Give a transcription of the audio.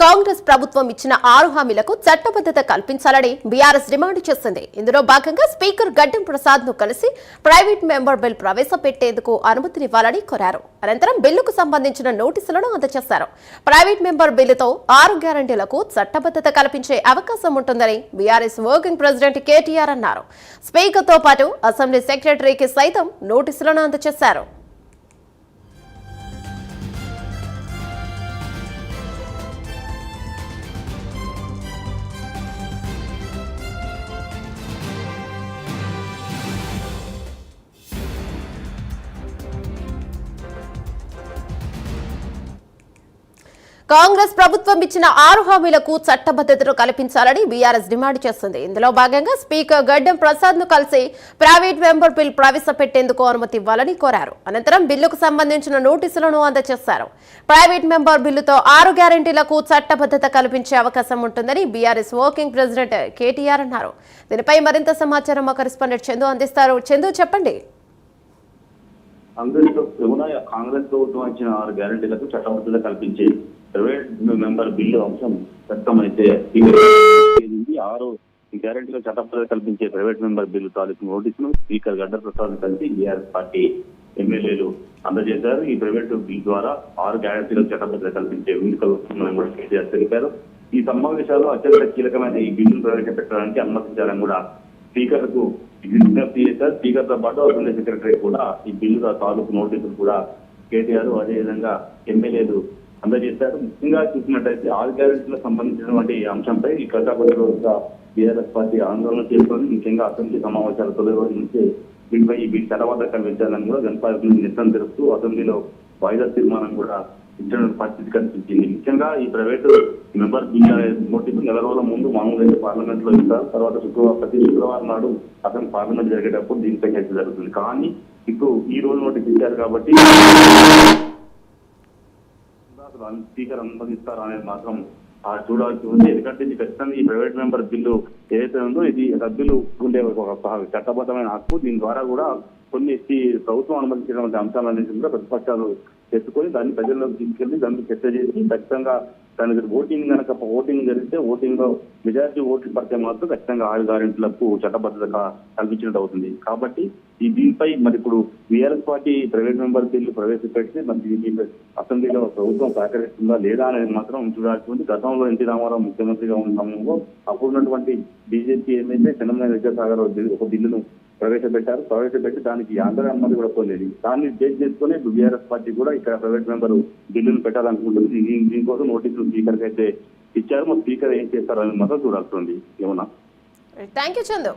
కాంగ్రెస్ ప్రభుత్వం ఇచ్చిన 6 హామీలకు చట్టబద్ధత కల్పించాలని బీఆర్ఎస్ డిమాండ్ చేసింది. ఇందులో భాగంగా స్పీకర్ గడ్డం ప్రసాద్ ను కలిసి ప్రైవేట్ మెంబర్ బిల్ ప్రవేశపెట్టేందుకు అనుమతినివ్వాలని కోరారు. అనంతరం బిల్లుకు సంబంధించిన నోటీసులను అందజేశారు. ప్రైవేట్ మెంబర్ బిల్లుతో 6 గ్యారంటీలకు చట్టబద్ధత కల్పించే అవకాశం ఉంటుందని బీఆర్ఎస్ వర్కింగ్ ప్రెసిడెంట్ కేటీఆర్ అన్నారు. స్పీకర్ తో పాటు అసెంబ్లీ సెక్రటరీకి సైతం నోటీసులను అందజేశారు. కాంగ్రెస్ ప్రభుత్వం ఇచ్చిన 6 హామీలకు చట్టబద్ధతను కల్పించాలని బీఆర్ఎస్ డిమాండ్ చేస్తుంది. ఇందులో భాగంగా స్పీకర్ గడ్డం ప్రసాద్ ను కలిసి ప్రైవేట్ మెంబర్ బిల్ ప్రవేశపెట్టేందుకు అనుమతి ఇవ్వాలని కోరారు. అనంతరం బిల్లుకు సంబంధించిన నోటీసులను అందజేశారు. ప్రైవేట్ మెంబర్ బిల్లుతో 6 గ్యారంటీలకు చట్టబద్ధత కల్పించే అవకాశం ఉంటుందని బీఆర్ఎస్ వర్కింగ్ ప్రెసిడెంట్ కేటీఆర్ అన్నారు. దీనిపై మరింత సమాచారం మా కరెస్పాండెంట్ చందు అందిస్తారు. చందు, చెప్పండి. కాంగ్రెస్ ప్రభుత్వం ఇచ్చిన 6 గ్యారంటీలకు చట్టబద్ధత కల్పించి ప్రైవేట్ మెంబర్ బిల్లు అంశం వ్యక్తమైతే 6 గ్యారంటీలో చట్టబద్ధత కల్పించే ప్రైవేట్ మెంబర్ బిల్లు తాలూకు నోటీసును స్పీకర్ గడ్డం ప్రసాద్ కలిసి బీఆర్ఎస్ పార్టీ ఎమ్మెల్యేలు అందజేశారు. ఈ ప్రైవేట్ బిల్ ద్వారా 6 గ్యారంటీలకు చట్టబద్ధత కల్పించే వీలు కూడా కేటీఆర్ తెలిపారు. ఈ సమావేశాలు అత్యంత కీలకమైన ఈ బిల్లును ప్రవేశపెట్టడానికి అనుమతించాలని కూడా స్పీకర్ కు విజ్ఞప్తి చేశారు. స్పీకర్ తో పాటు అసెంబ్లీ సెక్రటరీ కూడా ఈ బిల్లు తాలూకు నోటీసులు కూడా కేటీఆర్ అదేవిధంగా ఎమ్మెల్యేలు అందజేశారు. ముఖ్యంగా చూసినట్టయితే 6 గ్యారెంటీలకు సంబంధించినటువంటి అంశంపై ఈ గత కొద్ది రోజులుగా బీఆర్ఎస్ పార్టీ ఆందోళన చేస్తోంది. ముఖ్యంగా అసెంబ్లీ సమావేశాల తొలి రోజు నుంచి దీనిపై ఈ బిల్ చట్టబద్ధత కల్పించాలని కూడా జనపార్టీ నిరసన తెలుపుతూ అసెంబ్లీలో వాయిదా తీర్మానం కూడా ఇచ్చిన పరిస్థితి కనిపించింది. ముఖ్యంగా ఈ ప్రైవేటు మెంబర్ బిల్ నోటీసు నెల రోజుల ముందు మామూలుగా పార్లమెంట్ లో ఇస్తారు. తర్వాత ప్రతి శుక్రవారం నాడు అసలు పార్లమెంట్ జరిగేటప్పుడు దీనిపై చర్చ జరుగుతుంది. కానీ ఇప్పుడు ఈ రోజు నోటీసు ఇచ్చారు కాబట్టి స్పీకర్ అనుమతిస్తారు అనేది మాత్రం చూడాల్సి ఉంది. ఎందుకంటే ఇది ఖచ్చితంగా ఈ ప్రైవేట్ మెంబర్ బిల్లు ఏదైతే ఉందో ఇది సభ్యులు ఉండే ఒక చట్టబద్ధమైన హక్కు. దీని ద్వారా కూడా కొన్ని ప్రభుత్వం అనుమతించినటువంటి అంశాలన్నింటినీ కూడా ప్రతిపక్షాలు తెచ్చుకొని దాన్ని ప్రజల్లోకి తీసుకెళ్లి దాన్ని చర్చ చేసి ఖచ్చితంగా దానికి ఓటింగ్ జరిగితే ఓటింగ్ లో మెజారిటీ ఓట్లు పడితే మాత్రం ఖచ్చితంగా 6 గ్యారెంటీలకు చట్టబద్ధత కల్పించినట్టు అవుతుంది. కాబట్టి ఈ దీనిపై మరి ఇప్పుడు BRS party private member bill ప్రవేశపెడితే మరి అసెంబ్లీలో ప్రభుత్వం సహకరిస్తుందా లేదా అనేది మాత్రం చూడాల్సి ఉంది. గతంలో ఎన్టీ రామారావు ముఖ్యమంత్రిగా ఉన్న సమయంలో అప్పుడున్నటువంటి బీజేపీ ఏమైతే చంద్రబాబు విద్యాసాగర్ ఒక బిల్లును ప్రవేశపెట్టి దానికి ఆంధ్ర అనుమతి కూడా పోలేదు. దాన్ని బేస్ చేసుకుని బీఆర్ఎస్ పార్టీ కూడా ఇక్కడ ప్రైవేట్ మెంబర్ బిల్లును పెట్టాలనుకుంటుంది. దీనికోసం నోటీసులు స్పీకర్ కి అయితే ఇచ్చారు. మరి స్పీకర్ ఏం చేస్తారని మాత్రం చూడాల్సి ఉంది. ఏమన్నా థ్యాంక్ యూ చందు.